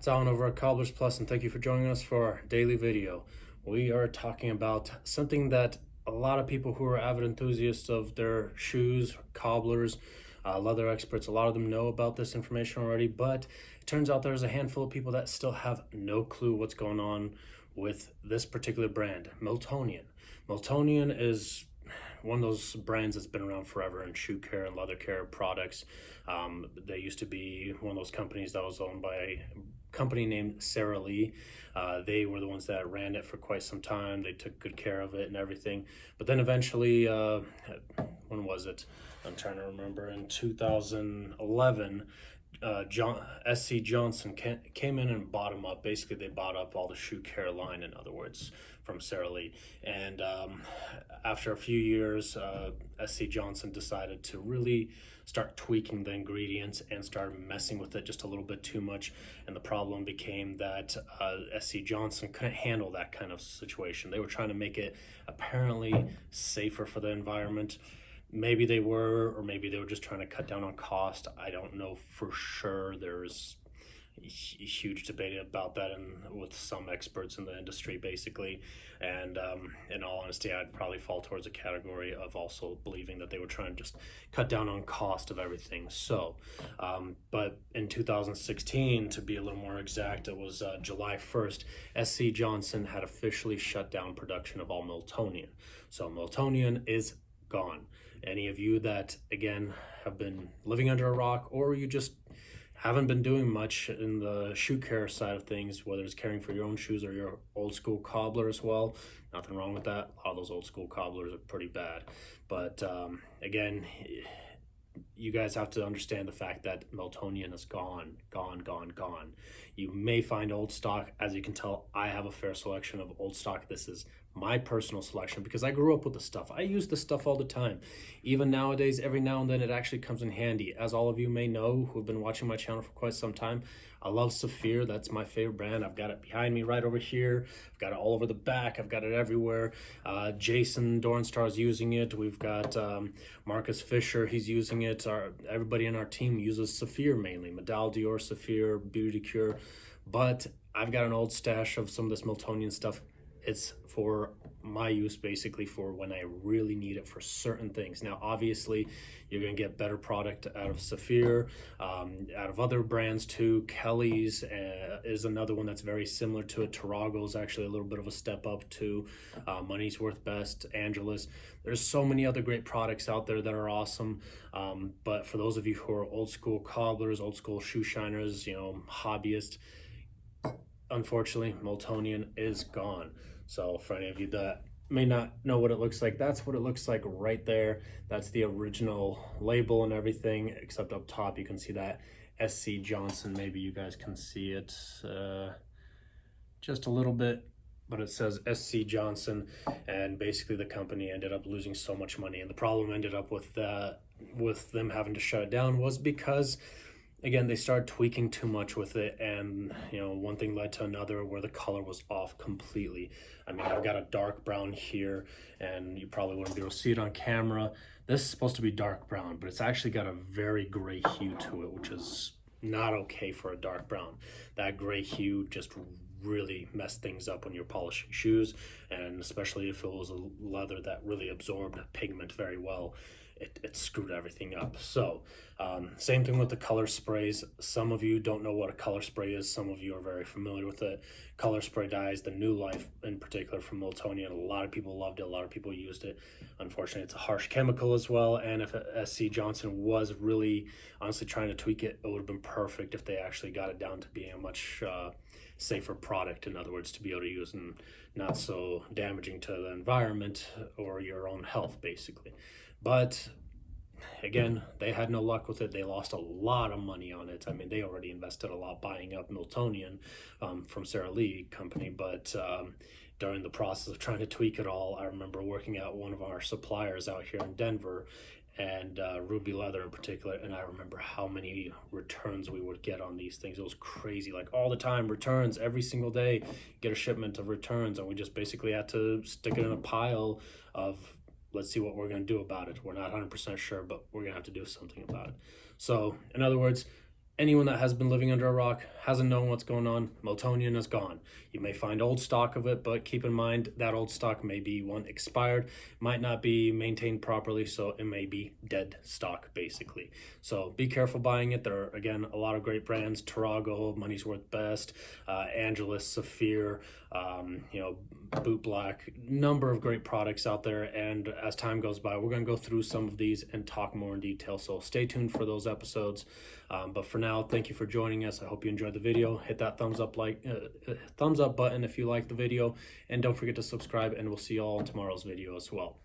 Down over at Cobblers Plus, and thank you for joining us for our daily video. We are talking about something that a lot of people who are avid enthusiasts of their shoes, cobblers, leather experts, a lot of them know about this information already, but it turns out there's a handful of people that still have no clue what's going on with this particular brand, Meltonian. Meltonian is one of those brands that's been around forever in shoe care and leather care products. They used to be one of those companies that was owned by a company named Sara Lee. They were the ones that ran it for quite some time. They took good care of it and everything. But then eventually, when was it? I'm trying to remember. In 2011, SC Johnson came in and bought them up. Basically, they bought up all the shoe care line, in other words, from Sara Lee. And after a few years, SC Johnson decided to really start tweaking the ingredients and start messing with it just a little bit too much. And the problem became that SC Johnson couldn't handle that kind of situation. They were trying to make it apparently safer for the environment. Maybe they were, or maybe they were just trying to cut down on cost. I don't know for sure. There's a huge debate about that and with some experts in the industry, basically. And in all honesty, I'd probably fall towards a category of also believing that they were trying to just cut down on cost of everything. So, but in 2016, to be a little more exact, it was July 1st, SC Johnson had officially shut down production of all Meltonian. So Meltonian is gone. Any of you that, again, have been living under a rock, or you just haven't been doing much in the shoe care side of things, whether it's caring for your own shoes or your old school cobbler as well, nothing wrong with that. A lot of those old school cobblers are pretty bad. But again, you guys have to understand the fact that Meltonian is gone. You may find old stock. As you can tell, I have a fair selection of old stock. This is my personal selection because I grew up with the stuff. I use this stuff all the time. Even nowadays, every now and then it actually comes in handy. As all of you may know who have been watching my channel for quite some time, I love Saphir. That's my favorite brand. I've got it behind me right over here. I've got it all over the back. I've got it everywhere. Jason Dornstar is using it. We've got Marcus Fisher. He's using it. Everybody in our team uses Saphir mainly. Medal Dior, Saphir, Beauty Cure. But I've got an old stash of some of this Meltonian stuff. It's for my use, basically, for when I really need it for certain things. Now, obviously, you're going to get better product out of Saphir, out of other brands too. Kelly's is another one that's very similar to it. Tarago is actually a little bit of a step up to Money's Worth Best, Angelus. There's so many other great products out there that are awesome. But for those of you who are old school cobblers, old school shoe shiners, hobbyists, unfortunately, Meltonian is gone. So for any of you that may not know what it looks like, that's what it looks like right there. That's the original label and everything, except up top you can see that SC Johnson. Maybe you guys can see it just a little bit, but it says SC Johnson, and basically the company ended up losing so much money. And the problem ended up with them having to shut it down was because, again, they started tweaking too much with it, and one thing led to another where the color was off completely. I mean, I've got a dark brown here, and you probably wouldn't be able to see it on camera. This is supposed to be dark brown, but it's actually got a very gray hue to it, which is not okay for a dark brown. That gray hue just really messed things up when you're polishing shoes, and especially if it was a leather that really absorbed pigment very well. It screwed everything up. So same thing with the color sprays. Some of you don't know what a color spray is. Some of you are very familiar with it. Color spray dyes, the New Life in particular from Meltonian, a lot of people loved it. A lot of people used it. Unfortunately, it's a harsh chemical as well. And if SC Johnson was really honestly trying to tweak it, it would have been perfect if they actually got it down to being a much safer product, in other words, to be able to use and not so damaging to the environment or your own health, basically. But again, they had no luck with it. They lost a lot of money on it. I mean, they already invested a lot buying up Meltonian from Sara Lee company, but during the process of trying to tweak it all, I remember working at one of our suppliers out here in Denver, and Ruby Leather in particular, and I remember how many returns we would get on these things. It was crazy, like all the time, returns every single day, get a shipment of returns, and we just basically had to stick it in a pile of, let's see what we're going to do about it. We're not 100% sure, but we're going to have to do something about it. So in other words, anyone that has been living under a rock hasn't known what's going on. Meltonian is gone. You may find old stock of it, but keep in mind that old stock may be one expired, might not be maintained properly, so it may be dead stock basically. So be careful buying it. There are, again, a lot of great brands: Tarago, Money's Worth Best, Angelus, Saphir, Boot Black, number of great products out there. And as time goes by, we're going to go through some of these and talk more in detail, so stay tuned for those episodes. But for now, thank you for joining us. I hope you enjoyed the video. Hit that thumbs up button if you like the video, and don't forget to subscribe, and we'll see you all in tomorrow's video as well.